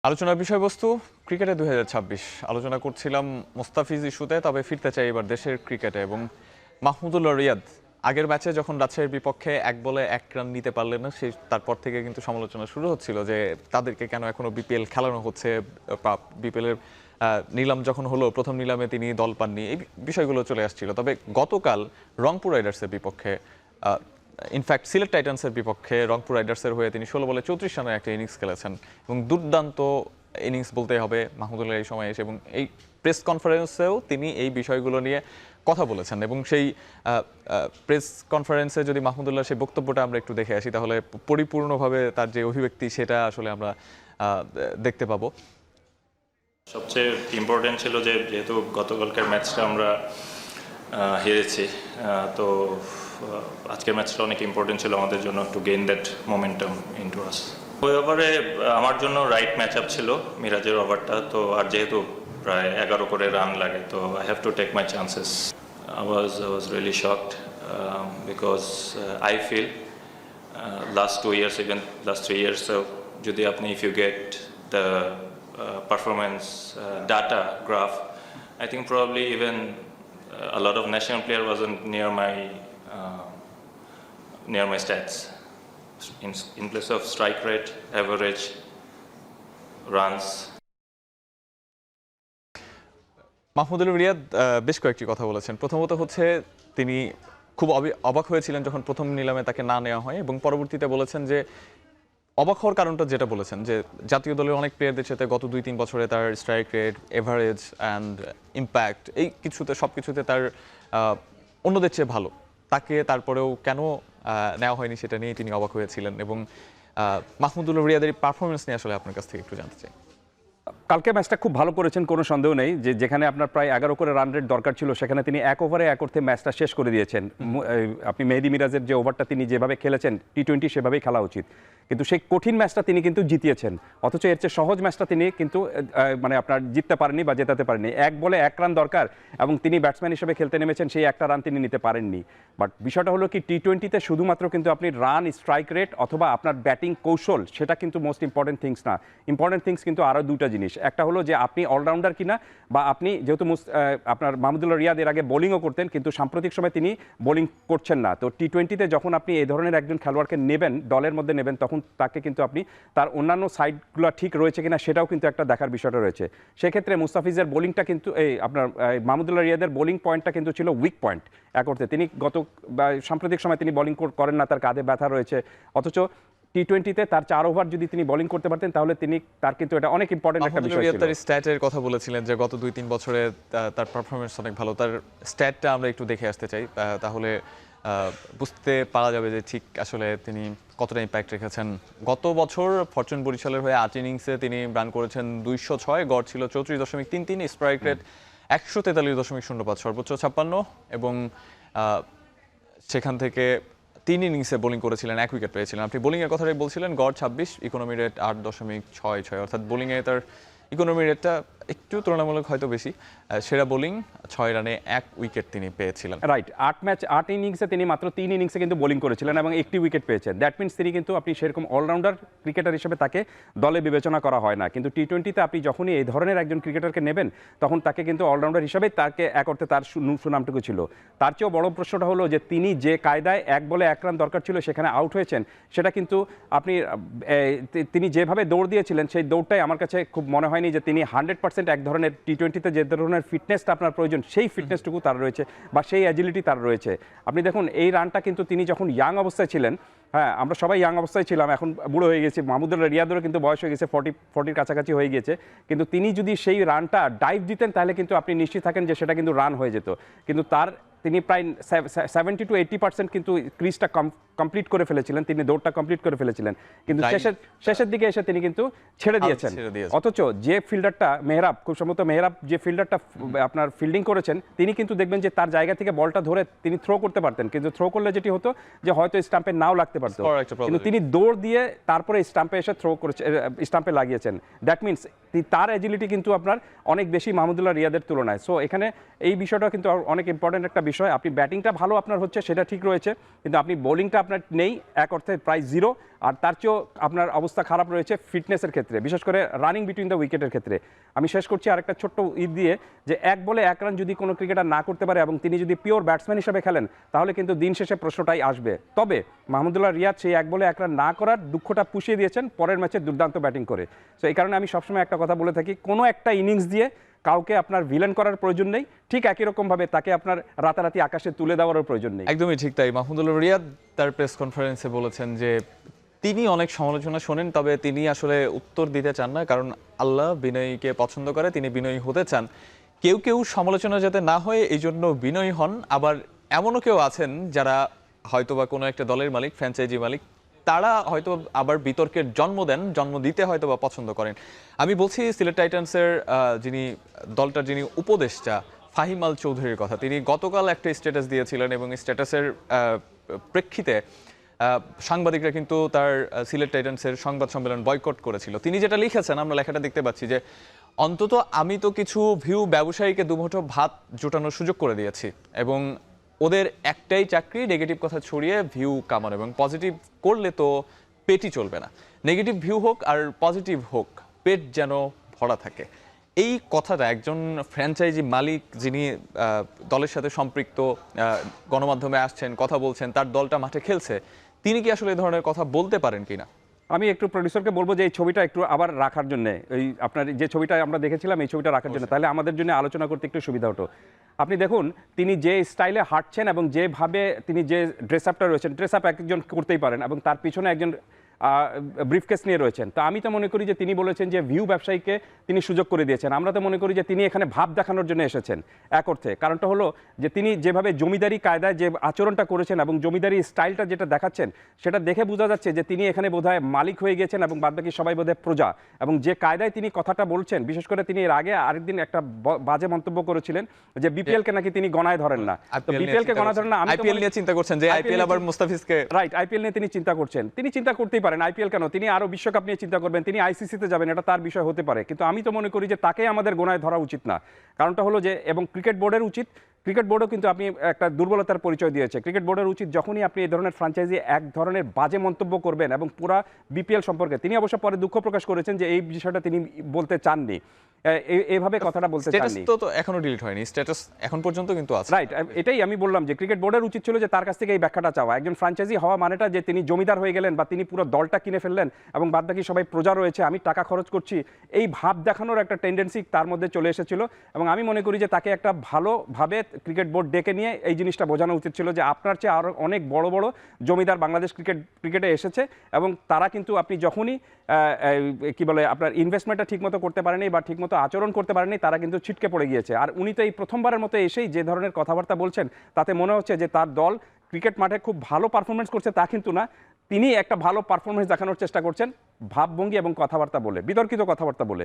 আলোচনার বিষয়বস্তু ক্রিকেটে 2026 আলোচনা করছিলাম মোস্তাফিজ ইস্যুতে। তবে ফিরতে চাই এবার দেশের ক্রিকেটে এবং মাহমুদুল্লাহ রিয়াদ আগের ম্যাচে যখন রাজশাহীর বিপক্ষে 1 বলে 1 রান নিতে পারলেন না, সেই তারপর থেকে কিন্তু সমালোচনা শুরু হচ্ছিল যে তাদেরকে কেন এখনো বিপিএল খেলানো হচ্ছে। বিপিএলের নিলাম যখন হলো, প্রথম নিলামে তিনি দল পাননি, এই বিষয়গুলো চলে আসছিল। তবে গতকাল রংপুর রাইডার্সের বিপক্ষে, ইনফ্যাক্ট সিলেট টাইটান্সের বিপক্ষে রংপুর রাইডার্সের হয়ে তিনি 16 বলে 34 রানের একটা ইনিংস খেলেছেন এবং দুর্দান্ত ইনিংস বলতে হবে মাহমুদুল্লাহ এই সময় এসে। এবং এই প্রেস কনফারেন্সেও তিনি এই বিষয়গুলো নিয়ে কথা বলেছেন এবং সেই প্রেস কনফারেন্সে যদি মাহমুদুল্লাহ সেই বক্তব্যটা আমরা একটু দেখে আসি, তাহলে পরিপূর্ণভাবে তার যে অভিব্যক্তি সেটা আসলে আমরা দেখতে পাবো। সবচেয়ে ইম্পর্টেন্ট ছিল যে যেহেতু গতকালকার ম্যাচটা আমরা হেরেছি, তো আজকের ম্যাচটা অনেক ইম্পর্টেন্ট ছিল আমাদের জন্য, to gain that momentum into us. ওই ওভারে আমার জন্য রাইট ম্যাচ আপ ছিল মিরাজের ওভারটা, তো আর যেহেতু প্রায় 11 করে রান লাগে, তো I have to take my chances. I was really shocked because I feel last 2 years, even last 3 years, so যদি আপনি if you get the performance data graph, I think probably even a lot of national player wasn't near my stats in place of strike rate, average runs. Mahmudullah Riyad বেশ কয়েকটি কথা বলেছেন। প্রথমত হচ্ছে তিনি খুব অবাক হয়েছিলেন যখন প্রথম নিলামে তাকে না নেওয়া হয়, এবং পরবর্তীতে বলেছেন যে অবাক হওয়ার কারণটা যেটা বলেছেন যে জাতীয় দলের অনেক প্লেয়ারদের সাথে গত 2-3 বছরে তার strike rate, average and impact, এই সব কিছুতে তার অন্যদের চেয়ে ভালো, তাকে তারপরেও কেন নেওয়া হয়নি সেটা নিয়ে তিনি অবাক হয়েছিলেন। এবং মাহমুদুল্লাহ রিয়াদের পারফরমেন্স নিয়ে আসলে আপনার কাছ থেকে একটু জানতে চাই। কালকে ম্যাচটা খুব ভালো করেছেন, কোনো সন্দেহ নেই যে যেখানে আপনার প্রায় 11 করে রান রেট দরকার ছিল, সেখানে তিনি 1 ওভারে 1 অর্থে ম্যাচটা শেষ করে দিয়েছেন। আপনি মেহেদী মিরাজের যে ওভারটা তিনি যেভাবে খেলেছেন টি-20 সেভাবেই খেলা উচিত, কিন্তু সেই কঠিন ম্যাচটা তিনি কিন্তু জিতিয়েছেন। অথচ এর চেয়ে সহজ ম্যাচটা তিনি কিন্তু মানে আপনার জিততে পারেননি বা জেতাতে পারেননি। 1 বলে 1 রান দরকার এবং তিনি ব্যাটসম্যান হিসেবে খেলতে নেমেছেন, সেই একটা রান তিনি নিতে পারেননি। বাট বিষয়টা হলো কি, টি-20তে শুধুমাত্র কিন্তু আপনি রান, স্ট্রাইক রেট অথবা আপনার ব্যাটিং কৌশল, সেটা কিন্তু মোস্ট ইম্পর্টেন্ট থিংস না। ইম্পর্টেন্ট থিংস কিন্তু আরও দুটা জিনিস। একটা হলো যে আপনি অলরাউন্ডার কিনা, বা আপনি যেহেতু আপনার মাহমুদুল্লাহ রিয়াদ এর আগে বোলিংও করতেন, কিন্তু সাম্প্রতিক সময় তিনি বোলিং করছেন না। তো টি-20তে যখন আপনি এই ধরনের একজন খেলোয়াড়কে নেবেন, দলের মধ্যে নেবেন, তখন তাকে কিন্তু আপনি তার অন্যান্য সাইডগুলো ঠিক রয়েছে কিনা সেটাও কিন্তু একটা দেখার বিষয়টা রয়েছে। সেক্ষেত্রে মুস্তাফিজের বোলিংটা কিন্তু আপনার মাহমুদুল্লাহ রিয়াদের বোলিং পয়েন্টটা কিন্তু ছিল উইক পয়েন্ট এক অর্থে। তিনি সাম্প্রতিক সময় তিনি বোলিং করেন না, তার কাঁধে ব্যথা রয়েছে। অথচ টি-20তে তার 4 ওভার যদি তিনি বোলিং করতে পারতেন, তাহলে তার কিন্তু এটা অনেক ইম্পর্টেন্ট একটা বিষয় ছিল। তার স্ট্যাটের কথা বলেছিলেন যে গত 2-3 বছরে তার পারফরমেন্স অনেক ভালো। তার স্ট্যাটটা আমরা একটু দেখে আসতে চাই, তাহলে বুঝতে পারা যাবে যে ঠিক আসলে তিনি কতটা ইম্প্যাক্ট রেখেছেন। গত বছর ফরচুন বরিশালের হয়ে 8 ইনিংসে তিনি রান করেছেন 206, গড় ছিল 34.33, স্ট্রাইক রেট 143.05, সর্বোচ্চ 56, এবং সেখান থেকে 3 ইনিংসে বোলিং করেছিলেন, 1 উইকেট পেয়েছিলেন। আপনি বোলিংয়ের কথাটাই বলছিলেন, গড় 26, ইকোনমি রেট 8.66, অর্থাৎ বোলিংয়ে তার ইকোনমি রেটটা একটু তুলনামূলক হয়তো বেশি। সেরা বোলিং 6 রানে 1 উইকেট তিনি পেয়েছিলেন। রাইট, 8 ইনিংসে তিনি মাত্র 3 ইনিংসে কিন্তু বোলিং করেছিলেন এবং 1টি উইকেট পেয়েছেন। দ্যাট মিনস তিনি কিন্তু, আপনি সেরকম অলরাউন্ডার ক্রিকেটার হিসেবে তাকে দলে বিবেচনা করা হয় না। কিন্তু টি-20তে আপনি যখনই এই ধরনের একজন ক্রিকেটারকে নেবেন, তখন তাকে কিন্তু অলরাউন্ডার হিসেবে তাকে এক অর্থে তার সুনামটুকু ছিল। তার চেয়েও বড় প্রশ্নটা হলো যে তিনি যে কায়দায় 1 বলে 1 রান দরকার ছিল সেখানে আউট হয়েছেন, সেটা কিন্তু আপনি তিনি যেভাবে দৌড় দিয়েছিলেন, সেই দৌড়টাই আমার কাছে খুব মনে হয়নি যে তিনি 100% এক ধরনের টি-20তে যে ধরনের ফিটনেসটা আপনার প্রয়োজন, সেই ফিটনেসটুকু তার রয়েছে বা সেই অ্যাজিলিটি তার রয়েছে। আপনি দেখুন, এই রানটা কিন্তু তিনি যখন ইয়াং অবস্থায় ছিলেন, হ্যাঁ আমরা সবাই ইয়াং অবস্থায় ছিলাম, এখন বুড়ো হয়ে গেছি, মাহমুদুল্লাহ রিয়াদেরও কিন্তু বয়স হয়ে গেছে, 40-র কাছাকাছি হয়ে গিয়েছে, কিন্তু তিনি যদি সেই রানটা ডাইভ দিতেন, তাহলে কিন্তু আপনি নিশ্চিত থাকেন যে সেটা কিন্তু রান হয়ে যেত। কিন্তু তিনি প্রায় 70 to 80% কিন্তু ক্রিজটা কমপ্লিট করে ফেলেছিলেন, তিনি দৌড়টা কমপ্লিট করে ফেলেছিলেন, কিন্তু শেষের দিকে এসে তিনি কিন্তু ছেড়ে দিয়েছেন। অথচ যে ফিল্ডারটা মেহরাব, খুব সম্ভবত মেহরাব যে ফিল্ডারটা আপনার ফিল্ডিং করেছেন, তিনি কিন্তু দেখবেন যে তার জায়গা থেকে বলটা ধরে তিনি থ্রো করতে পারতেন, কিন্তু থ্রো করলে যেটি হতো যে হয়তো স্টাম্পে নাও লাগতে পারতো, কিন্তু তিনি দৌড় দিয়ে তারপরে স্টাম্পে এসে থ্রো করেছে, স্টাম্পে লাগিয়েছেন। দ্যাট মিনস তার এজিলিটি কিন্তু আপনার অনেক বেশি মাহমুদুল্লাহ রিয়াদের তুলনায়। সো এখানে এই বিষয়টা কিন্তু অনেক ইম্পর্টেন্ট একটা বিষয়। আপনি ব্যাটিংটা ভালো আপনার হচ্ছে, সেটা ঠিক রয়েছে, কিন্তু আপনি বোলিংটা আপনার নেই, এক অর্থে প্রায় জিরো। আর তার চেয়েও আপনার অবস্থা খারাপ রয়েছে ফিটনেসের ক্ষেত্রে, বিশেষ করে রানিং বিটুইন দ্য উইকেটের ক্ষেত্রে। আমি শেষ করছি আরেকটা ছোট্ট দিয়ে, যে 1 বলে 1 রান যদি কোনো ক্রিকেটার না করতে পারে এবং তিনি যদি পিওর ব্যাটসম্যান হিসেবে খেলেন, তাহলে কিন্তু দিন শেষে প্রশ্নটাই আসবে। তবে মাহমুদুল্লাহ রিয়াদ সেই 1 বলে 1 রান না করার দুঃখটা পুষিয়ে দিয়েছেন পরের ম্যাচে দুর্দান্ত ব্যাটিং করে। তো এই কারণে আমি সবসময় একটা কথা বলে থাকি, কোনো একটা ইনিংস দিয়ে কাউকে আপনার ভিলেন করার প্রয়োজন নেই, ঠিক একই রকমভাবে তাকে আপনার রাতারাতি আকাশে তুলে দেওয়ারও প্রয়োজন নেই। একদমই ঠিক তাই। মাহমুদুল্লাহ রিয়াদ তার প্রেস কনফারেন্সে বলেছেন যে তিনি অনেক সমালোচনা শোনেন, তবে তিনি আসলে উত্তর দিতে চান না, কারণ আল্লাহ বিনয়ীকে পছন্দ করে, তিনি বিনয়ী হতে চান। কেউ কেউ সমালোচনা যাতে না হয় এই জন্য বিনয়ী হন, আবার এমনও কেউ আছেন যারা হয়তোবা কোনো একটা দলের মালিক, ফ্র্যাঞ্চাইজি মালিক, তারা হয়তো আবার বিতর্কের জন্ম দেন, জন্ম দিতে হয়তো বা পছন্দ করেন। আমি বলছি সিলেট টাইটান্সের যিনি দলটার যিনি উপদেষ্টা ফাহিম আল চৌধুরীর কথা। তিনি গতকাল একটা স্ট্যাটাস দিয়েছিলেন এবং স্ট্যাটাসের প্রেক্ষিতে সাংবাদিকরা কিন্তু তার সিলেট টাইটান্সের সংবাদ সম্মেলন বয়কট করেছিল। তিনি যেটা লিখেছেন, আমরা লেখাটা দেখতে পাচ্ছি যে অন্তত আমি তো কিছু ভিউ ব্যবসায়ীকে দুমুঠো ভাত জোটানোর সুযোগ করে দিয়েছি, এবং ওদের একটাই চাকরি নেগেটিভ কথা ছড়িয়ে ভিউ কামানো, এবং পজিটিভ করলে তো পেটই চলবে না। নেগেটিভ ভিউ হোক আর পজিটিভ হোক, পেট যেন ভরা থাকে। এই কথাটা একজন ফ্র্যাঞ্চাইজি মালিক যিনি দলের সাথে সম্পৃক্ত, গণমাধ্যমে আসছেন, কথা বলছেন, তার দলটা মাঠে খেলছে, তিনি কি আসলে এই ধরনের কথা বলতে পারেন কিনা? আমি একটু প্রডিউসারকে বলবো যে এই ছবিটা একটু আবার রাখার জন্য, এই আপনার যে ছবিটা আমরা দেখেছিলাম এই ছবিটা রাখার জন্য, তাহলে আমাদের জন্য আলোচনা করতে একটু সুবিধা হতো। আপনি দেখুন তিনি যে স্টাইলে হাঁটছেন এবং যেভাবে তিনি যে ড্রেস আপটা রয়েছেন, ড্রেস আপ একজন করতেই পারেন, এবং তার পিছনে একজন ব্রিফকেস নিয়ে রয়েছেন। তো আমি তো মনে করি যে তিনি বলেছেন যে ভিউ ব্যবসায়ীকে তিনি সুযোগ করে দিয়েছেন। আমরা তো মনে করি যে তিনি এখানে ভাব দেখানোর জন্য এসেছেন এক অর্থে। কারণটা হলো যে তিনি যেভাবে জমিদারি কায়দায় যে আচরণটা করেছেন এবং জমিদারি স্টাইলটা যেটা দেখাচ্ছেন, সেটা দেখে বোঝা যাচ্ছে যে তিনি এখানে বোধহয় মালিক হয়ে গেছেন এবং বাদবাকি সবাই বোধহয় প্রজা। এবং যে কায়দায় তিনি কথাটা বলছেন, বিশেষ করে তিনি এর আগে আরেকদিন একটা বাজে মন্তব্য করেছিলেন যে বিপিএল কে নাকি তিনি গণায় ধরেন না। তো বিপিএল কে গণায় ধরেন না, আমি আইপিএল নিয়ে চিন্তা করছেন যে আইপিএল আবার মুস্তাফিজকে, রাইট, আইপিএল নিয়ে তিনি চিন্তা করছেন, তিনি চিন্তা করতেই পারেন। আইপিএল কেন, তিনি আরো বিশ্বকাপ নিয়ে চিন্তা করবেন, তিনি আইসিসিতে যাবেন, এটা তার বিষয় হতে পারে। কিন্তু আমি তো মনে করি যে তাকে আমাদের গোনায় ধরা উচিত না। কারণটা হলো যে, এবং ক্রিকেট বোর্ডের উচিত, ক্রিকেট বোর্ডও কিন্তু আপনি একটা দুর্বলতার পরিচয় দিয়েছে। ক্রিকেট বোর্ডের উচিত যখনই আপনি এই ধরনের ফ্র্যাঞ্চাইজি এক ধরনের বাজে মন্তব্য করবেন এবং পুরা বিপিএল সম্পর্কে, তিনি অবশ্য পরে দুঃখ প্রকাশ করেছেন যে এই বিষয়টা তিনি বলতে চাননি, এইভাবে কথাটা বলতে চাননি। স্ট্যাটাস তো এখনো ডিলিট হয়নি, স্ট্যাটাস এখন পর্যন্ত কিন্তু আছে। রাইট, এটাই আমি বললাম যে ক্রিকেট বোর্ডের উচিত ছিল যে তার কাছ থেকে এই ব্যাখ্যাটা চাওয়া। একজন ফ্র্যাঞ্চাইজি হওয়া মানেটা যে তিনি জমিদার হয়ে গেলেন বা তিনি পুরো দলটা কিনে ফেললেন এবং বাদবাকি সবাই প্রজা রয়েছে, আমি টাকা খরচ করছি, এই ভাব দেখানোর একটা টেন্ডেন্সি তার মধ্যে চলে এসেছিল। এবং আমি মনে করি যে তাকে একটা ভালোভাবে ক্রিকেট বোর্ড ডেকে নিয়ে এই জিনিসটা বোঝানো উচিত ছিল যে আপনার চেয়ে আরও অনেক বড় বড় জমিদার বাংলাদেশ ক্রিকেটে এসেছে, এবং তারা কিন্তু আপনি যখনই কি বলে আপনার ইনভেস্টমেন্টটা ঠিকমতো করতে পারেনি বা ঠিকমতো আচরণ করতে পারেনি, তারা কিন্তু ছিটকে পড়ে গিয়েছে। আর উনি তো এই প্রথমবারের মতো এসেই যে ধরনের কথাবার্তা বলছেন, তাতে মনে হচ্ছে যে তার দল ক্রিকেট মাঠে খুব ভালো পারফরমেন্স করছে, তা কিন্তু না, তিনি একটা ভালো পারফরমেন্স দেখানোর চেষ্টা করছেন ভাবভঙ্গি এবং কথাবার্তা বলে, বিতর্কিত কথাবার্তা বলে।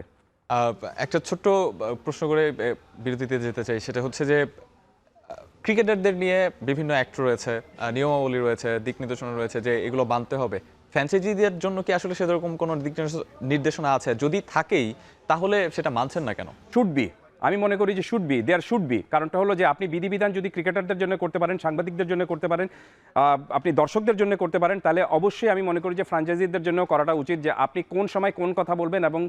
একটা ছোট্ট প্রশ্ন করে বিরতিতে যেতে চাই, সেটা হচ্ছে যে ক্রিকেটারদের নিয়ে বিভিন্ন অ্যাক্ট রয়েছে, নিয়মাবলী রয়েছে, দিক নির্দেশনা রয়েছে যে এগুলো মানতে হবে। ফ্র্যাঞ্চাইজিদের জন্য কি আসলে সেরকম কোনো দিক নির্দেশনা আছে? যদি থাকেই তাহলে সেটা মানছেন না কেন? শুড বি, আমি মনে করি যে should be, there should be. কারণটা হলো যে আপনি বিধিবিধান যদি ক্রিকেটারদের জন্য করতে পারেন, সাংবাদিকদের জন্য করতে পারেন, আপনি দর্শকদের জন্য করতে পারেন, তাহলে অবশ্যই আমি মনে করি যে ফ্র্যাঞ্চাইজিদের জন্য করাটা উচিত যে আপনি কোন সময় কোন কথা বলবেন এবং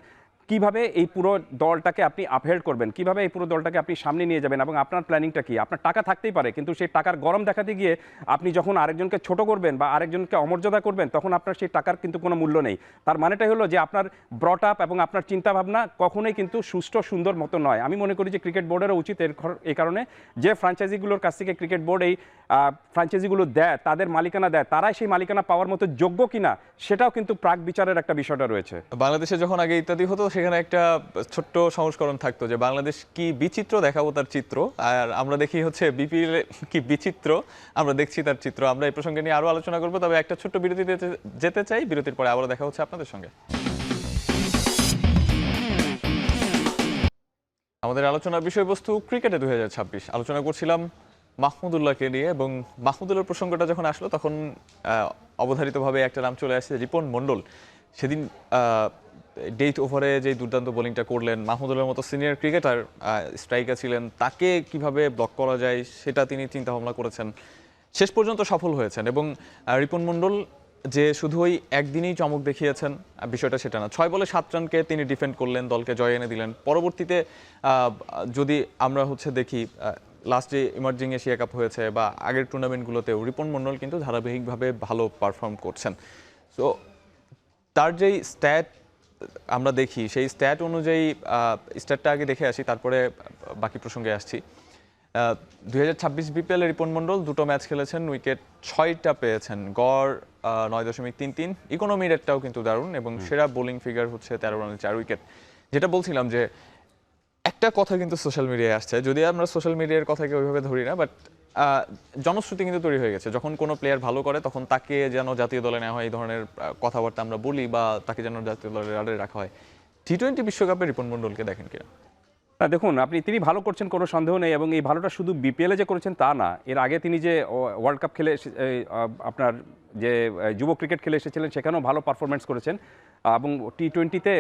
কিভাবে এই পুরো দলটাকে আপনি আপহেল্ড করবেন, কিভাবে এই পুরো দলটাকে আপনি সামনে নিয়ে যাবেন, এবং আপনার প্ল্যানিংটা কি। আপনার টাকা থাকতেই পারে, কিন্তু সেই টাকার গরম দেখাতে গিয়ে আপনি যখন আরেকজনকে ছোট করবেন বা আরেকজনকে অমর্যাদা করবেন, তখন আপনার সেই টাকার কিন্তু কোনো মূল্য নেই। তার মানেটাই হলো যে আপনার ব্রট আপ এবং আপনার চিন্তাভাবনা কখনোই কিন্তু সুষ্ঠু সুন্দর মতো নয়। আমি মনে করি যে ক্রিকেট বোর্ডেরও উচিত এই কারণে যে ফ্র্যাঞ্চাইজিগুলোর কাছ থেকে ক্রিকেট বোর্ড এই ফ্র্যাঞ্চাইজিগুলো দেয়, তাদের মালিকানা দেয়, তারাই সেই মালিকানা পাওয়ার মতো যোগ্য কিনা সেটাও কিন্তু প্রাক বিচারের একটা বিষয়টা রয়েছে। বাংলাদেশে যখন আগে ইত্যাদি হতো, সেখানে একটা ছোট্ট সংস্করণ থাকতো যে বাংলাদেশ কি বিচিত্র, দেখাবো তার চিত্র। আর আমরা দেখি হচ্ছে বিপিএল কি বিচিত্র, আমরা দেখছি তার চিত্র। আমরা এই প্রসঙ্গে নিয়ে আরো আলোচনা করবো, তবে একটা ছোট্ট বিরতিতে যেতে চাই। বিরতির পরে আবারও দেখা হচ্ছে আপনাদের সঙ্গে। আমাদের আলোচনার বিষয়বস্তু ক্রিকেটে 2026। আলোচনা করছিলাম মাহমুদুল্লাহকে নিয়ে, এবং মাহমুদুল্লাহর প্রসঙ্গটা যখন আসলো তখন অবধারিতভাবে একটা নাম চলে আসছে, রিপন মণ্ডল। সেদিন ডেথ ওভারে যে দুর্দান্ত বোলিংটা করলেন, মাহমুদুল্লাহর মতো সিনিয়র ক্রিকেটার স্ট্রাইকার ছিলেন, তাকে কিভাবে ব্লক করা যায় সেটা তিনি চিন্তা ভাবনা করেছেন, শেষ পর্যন্ত সফল হয়েছেন। এবং রিপন মণ্ডল যে শুধু ওই একদিনেই চমক দেখিয়েছেন বিষয়টা সেটা না। 6 বলে 7 রানকে তিনি ডিফেন্ড করলেন, দলকে জয় এনে দিলেন। পরবর্তীতে যদি আমরা দেখি লাস্ট যে ইমার্জিং এশিয়া কাপ হয়েছে বা আগের টুর্নামেন্টগুলোতেও রিপন মণ্ডল কিন্তু ধারাবাহিকভাবে ভালো পারফর্ম করছেন। সো তার যেই স্ট্যাট আমরা দেখি সেই স্ট্যাট অনুযায়ী স্ট্যাটটা আগে দেখে আসি, তারপরে বাকি প্রসঙ্গে আসছি। 2026 বিপিএল রিপন মণ্ডল 2টো ম্যাচ খেলেছেন, উইকেট 6টা পেয়েছেন, গড় 9.33, ইকোনমি রেটটাও কিন্তু দারুণ এবং সেরা বোলিং ফিগার হচ্ছে 13 রানে 4 উইকেট। যেটা বলছিলাম যে একটা কথা কিন্তু সোশ্যাল মিডিয়ায় আসছে, যদি আমরা সোশ্যাল মিডিয়ার কথাকে ওইভাবে ধরি না, বাট জনশ্রুতি কিন্তু তৈরি হয়ে গেছে, যখন কোনো প্লেয়ার ভালো করে তখন তাকে যেন জাতীয় দলে নেওয়া হয়, এই ধরনের কথাবার্তা আমরা বলি বা তাকে যেন জাতীয় দলে রাডারে রাখা হয়। টি-20 বিশ্বকাপে রিপন মণ্ডলকে দেখেন কিনা? না দেখুন, তিনি ভালো করছেন কোনো সন্দেহ নেই, এবং এই ভালোটা শুধু বিপিএলে যে করেছেন তা না, এর আগে তিনি যে ওয়ার্ল্ড কাপ খেলে আপনার যে যুব ক্রিকেট খেলে এসেছিলেন সেখানেও ভালো পারফরমেন্স করেছেন। এবং টি-20তে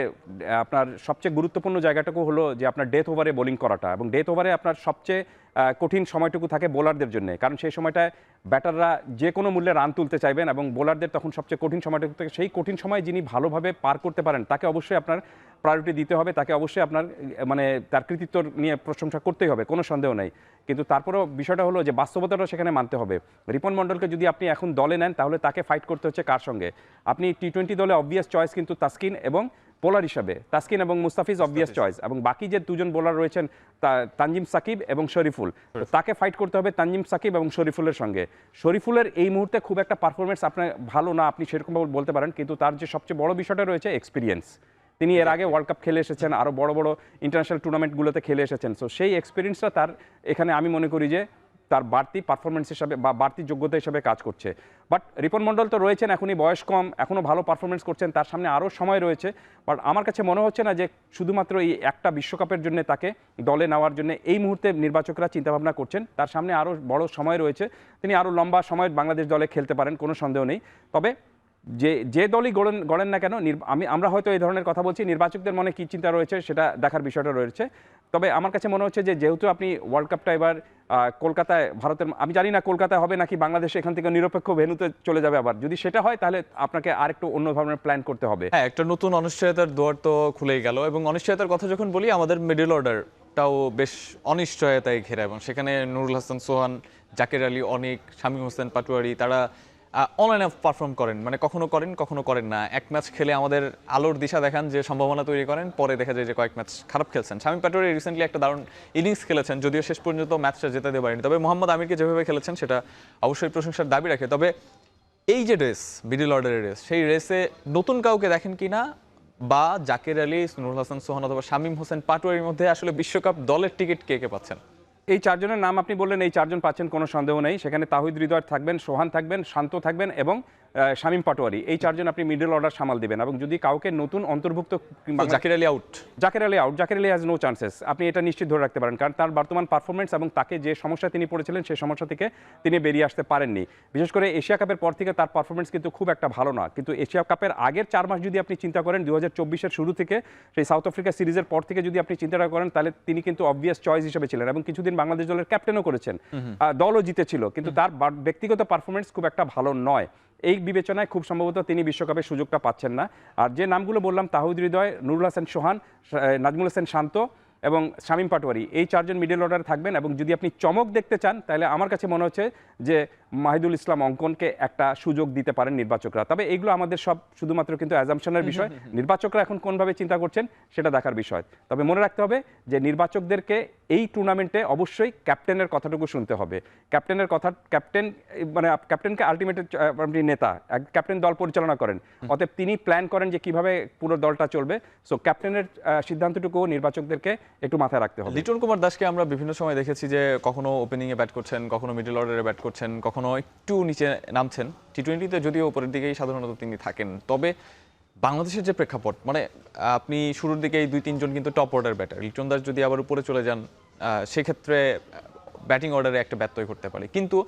আপনার সবচেয়ে গুরুত্বপূর্ণ জায়গাটুকু হলো যে আপনার ডেথ ওভারে বোলিং করাটা, এবং ডেথ ওভারে আপনার সবচেয়ে কঠিন সময়টুকু থাকে বোলারদের জন্য, কারণ সেই সময়টায় ব্যাটাররা যে কোনো মূল্যে রান তুলতে চাইবেন এবং বোলারদের তখন সবচেয়ে কঠিন সময়টুকু থাকে। সেই কঠিন সময় যিনি ভালোভাবে পার করতে পারেন তাকে অবশ্যই আপনার প্রায়োরিটি দিতে হবে, তাকে অবশ্যই আপনার তার কৃতিত্ব নিয়ে প্রশংসা করতেই হবে, কোনো সন্দেহ নেই। কিন্তু তারপরেও বিষয়টা হলো যে বাস্তবতাটাও সেখানে মানতে হবে। রিপন মণ্ডলকে যদি আপনি এখন দলে নেন তাহলে তাকে ফাইট করতে হচ্ছে কার সঙ্গে? আপনি টি-20 দলে অবভিয়াস চয়েস কিন্তু তাসকিন, এবং বোলার হিসাবে তাসকিন এবং মুস্তাফিজ অবভিয়াস চয়েস, এবং বাকি যে দুজন বোলার রয়েছেন তানজিম সাকিব এবং শরীফুল, তাকে ফাইট করতে হবে তানজিম সাকিব এবং শরীফুলের সঙ্গে। শরীফুলের এই মুহূর্তে খুব একটা পারফরমেন্স আপনার ভালো না, আপনি সেরকম বলতে পারেন, কিন্তু তার যে সবচেয়ে বড় বিষয়টা রয়েছে এক্সপিরিয়েন্স। তিনি এর আগে ওয়ার্ল্ড কাপ খেলে এসেছেন, আরও বড় বড় ইন্টারন্যাশনাল টুর্নামেন্টগুলোতে খেলে এসেছেন। সো সেই এক্সপিরিয়েন্সটা তার এখানে আমি মনে করি যে তার বাড়তি পারফরমেন্স হিসাবে বা বাড়তি যোগ্যতা হিসাবে কাজ করছে। বাট রিপন মণ্ডল তো রয়েছেন, এখনই বয়স কম, এখনও ভালো পারফরমেন্স করছেন, তার সামনে আরও সময় রয়েছে। বাট আমার কাছে মনে হচ্ছে না যে শুধুমাত্র এই একটা বিশ্বকাপের জন্য তাকে দলে নেওয়ার জন্য এই মুহূর্তে নির্বাচকরা চিন্তাভাবনা করছেন। তার সামনে আরও বড় সময় রয়েছে, তিনি আরও লম্বা সময় বাংলাদেশ দলে খেলতে পারেন, কোনো সন্দেহ নেই। তবে যে দলই গড়েন না কেন, আমরা হয়তো এই ধরনের কথা বলছি, নির্বাচকদের মনে কী চিন্তা রয়েছে সেটা দেখার বিষয়টা রয়েছে। তবে আমার কাছে মনে হচ্ছে যে যেহেতু আপনি ওয়ার্ল্ড কাপটা এবার কলকাতায়, ভারতের, আমি জানি না কলকাতায় হবে নাকি বাংলাদেশে এখান থেকে নিরপেক্ষ ভেন্যুতে চলে যাবে আবার, যদি সেটা হয় তাহলে আপনাকে আরেকটু অন্য ধরনের প্ল্যান করতে হবে। হ্যাঁ, একটা নতুন অনিশ্চয়তার দুয়ার তো খুলেই গেল, এবং অনিশ্চয়তার কথা যখন বলি, আমাদের মিডল অর্ডারটাও বেশ অনিশ্চয়তায় ঘেরা, এবং সেখানে নুরুল হাসান সোহান, জাকের আলী অনিক, শামীম হোসেন পাটোয়ারি, তারা অনলাইনে পারফর্ম করেন, মানে কখনো করেন কখনো করেন না। এক ম্যাচ খেলে আমাদের আলোর দিশা দেখান, যে সম্ভাবনা তৈরি করেন, পরে দেখা যায় যে কয়েক ম্যাচ খারাপ খেলছেন। শামীম পাটোয়ারি রিসেন্টলি একটা দারুণ ইনিংস খেলেছেন, যদিও শেষ পর্যন্ত ম্যাচটা জেতে দিতে পারেনি, তবে মোহাম্মদ আমিরকে যেভাবে খেলেছেন সেটা অবশ্যই প্রশংসার দাবি রাখে। তবে এই যে রেস, মিডল অর্ডারের রেস, সেই রেসে নতুন কাউকে দেখেন কিনা, বা জাকের আলী, নুরুল হাসান সোহান অথবা শামীম হোসেন পাটোয়ারির মধ্যে আসলে বিশ্বকাপ দলের টিকিট কে কে পাচ্ছেন? এই চারজনের নাম আপনি বললেন, এই চারজন পাচ্ছেন, কোনো সন্দেহ নেই। সেখানে তাহিদ হৃদয় থাকবেন, সোহান থাকবেন, শান্ত থাকবেন এবং শামীম পাটোয়ারি, এই চারজন আপনি মিডল অর্ডার সামাল দিবেন। এবং যদি কাউকে নতুন অন্তর্ভুক্ত, Jaker Ali out, Jaker Ali out, Jaker Ali has no chances, আপনি এটা নিশ্চিত ধরে রাখতে পারেন, কারণ তার বর্তমান পারফরমেন্স এবং তাকে যে সমস্যা তিনি পড়েছিলেন সেই সমস্যা থেকে তিনি বেরিয়ে আসতে পারেননি। বিশেষ করে এশিয়া কাপের পর থেকে তার পারফরমেন্স কিন্তু খুব একটা ভালো না, কিন্তু এশিয়া কাপের আগের 4 মাস যদি আপনি চিন্তা করেন, 2024-এর শুরু থেকে সেই সাউথ আফ্রিকা সিরিজের পর থেকে যদি আপনি চিন্তাটা করেন, তাহলে তিনি কিন্তু অবভিয়াস চয়েস হিসেবে ছিলেন, এবং কিছুদিন বাংলাদেশ দলের ক্যাপ্টেনও করেছেন, দলও জিতেছিল, কিন্তু তার ব্যক্তিগত পারফরমেন্স খুব একটা ভালো নয়। এই বিবেচনায় খুব সম্ভবত তিনি বিশ্বকাপের সুযোগটা পাচ্ছেন না। আর যে নামগুলো বললাম, তাহিদ হৃদয়, নুরুল হাসান সোহান, নাজমুল হোসেন শান্ত এবং শামীম পাটোয়ারি, এই চারজন মিডল অর্ডারে থাকবেন। এবং যদি আপনি চমক দেখতে চান তাহলে আমার কাছে মনে হচ্ছে যে মাহিদুল ইসলাম অঙ্কনকে একটা সুযোগ দিতে পারেন নির্বাচকরা। তবে এইগুলো আমাদের সব শুধুমাত্র কিন্তু অ্যাজাম্পশনের বিষয়, নির্বাচকরা এখন কোনভাবে চিন্তা করছেন সেটা দেখার বিষয়। তবে মনে রাখতে হবে যে নির্বাচকদেরকে এই টুর্নামেন্টে অবশ্যই ক্যাপ্টেনের কথাটুকু শুনতে হবে। ক্যাপ্টেনের কথা, ক্যাপ্টেনকে আলটিমেট নেতা, ক্যাপ্টেন দল পরিচালনা করেন, অতএব তিনি প্ল্যান করেন যে কিভাবে পুরো দলটা চলবে। সো ক্যাপ্টেনের সিদ্ধান্তটুকু নির্বাচকদেরকে একটু মাথায় রাখতে হবে। লিটন কুমার দাসকে আমরা বিভিন্ন সময় দেখেছি যে কখনো ওপেনিংয়ে ব্যাট করছেন, কখনো মিডল অর্ডারে ব্যাট করছেন, কখনো একটু নিচে নামছেন। টি-20তে যদিও উপরের দিকেই সাধারণত তিনি থাকেন, তবে বাংলাদেশের যে প্রেক্ষাপট, মানে আপনি শুরুর দিকে এই 2-3 জন কিন্তু top order batter, Liton Das যদি আবার উপরে চলে যান সেক্ষেত্রে ব্যাটিং অর্ডারে একটা ব্যত্যয় করতে পারে। কিন্তু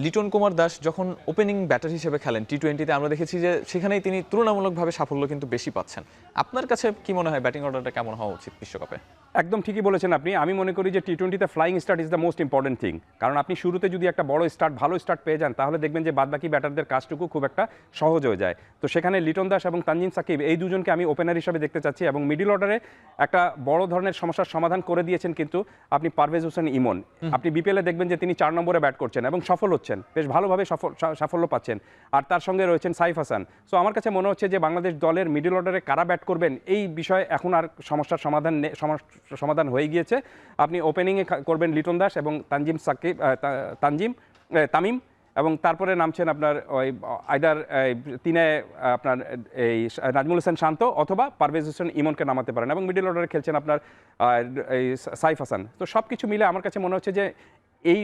লিটন কুমার দাস যখন ওপেনিং ব্যাটার হিসেবে খেলেন টি-20-তে আমরা দেখেছি যে সেখানেই তিনি তুলনামূলকভাবে সাফল্য কিন্তু বেশি পাচ্ছেন। আপনার কাছে কি মনে হয় ব্যাটিং অর্ডারটা কেমন হওয়া উচিত বিশ্বকাপে? একদম ঠিকই বলেছেন আপনি। আমি মনে করি যে টি-20তে flying start is the most important thing. কারণ আপনি শুরুতে যদি একটা বড় স্টার্ট, ভালো স্টার্ট পেয়ে যান, তাহলে দেখবেন যে বাদবাকি ব্যাটারদের কাজটুকু খুব একটা সহজ হয়ে যায়। তো সেখানে লিটন দাস এবং তানজিম সাকিব এই দুজনকে আমি ওপেনার হিসেবে দেখতে চাচ্ছি, এবং মিডল অর্ডারে একটা বড় ধরনের সমস্যার সমাধান করে দিয়েছেন কিন্তু আপনি পারভেজ হোসেন ইমন। আপনি বিপিএলে দেখবেন যে তিনি 4 নম্বরে ব্যাট করছেন এবং সফল হচ্ছেন, বেশ ভালোভাবে সাফল্য পাচ্ছেন। আর তার সঙ্গে রয়েছেন সাইফ হাসান। সো আমার কাছে মনে হচ্ছে যে বাংলাদেশ দলের মিডল অর্ডারে কারা ব্যাট করবেন এই বিষয়ে এখন আর সমস্যার সমাধান হয়ে গিয়েছে। আপনি ওপেনিংয়ে করবেন লিটন দাস এবং তামিম, এবং তারপরে নামছেন আপনার ওই আইদার তিনে আপনার এই নাজমুল হোসেন শান্ত অথবা পারভেজ হোসেন ইমনকে নামাতে পারেন, এবং মিডল অর্ডারে খেলছেন আপনার এই সাইফ হাসান। তো সব কিছু মিলে আমার কাছে মনে হচ্ছে যে এই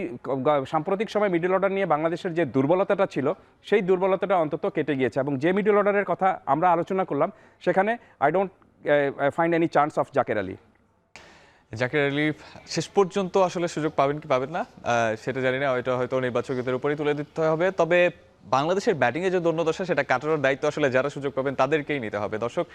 সাম্প্রতিক সময় মিডল অর্ডার নিয়ে বাংলাদেশের যে দুর্বলতাটা ছিল সেই দুর্বলতাটা অন্তত কেটে গিয়েছে, এবং যে মিডল অর্ডারের কথা আমরা আলোচনা করলাম সেখানে I don't find any chance of Jaker Ali. Jaker Ali শেষ পর্যন্ত আসলে সুযোগ পাবেন কি পাবেন না সেটা জানি না, ওইটা হয়তো নির্বাচকদের উপরেই তুলে দিতে হবে। তবে বাংলাদেশের ব্যাটিংয়ে যে দৈন্যদশা সেটা কাটানোর দায়িত্ব আসলে যারা সুযোগ পাবেন তাদেরকেই নিতে হবে। দর্শক,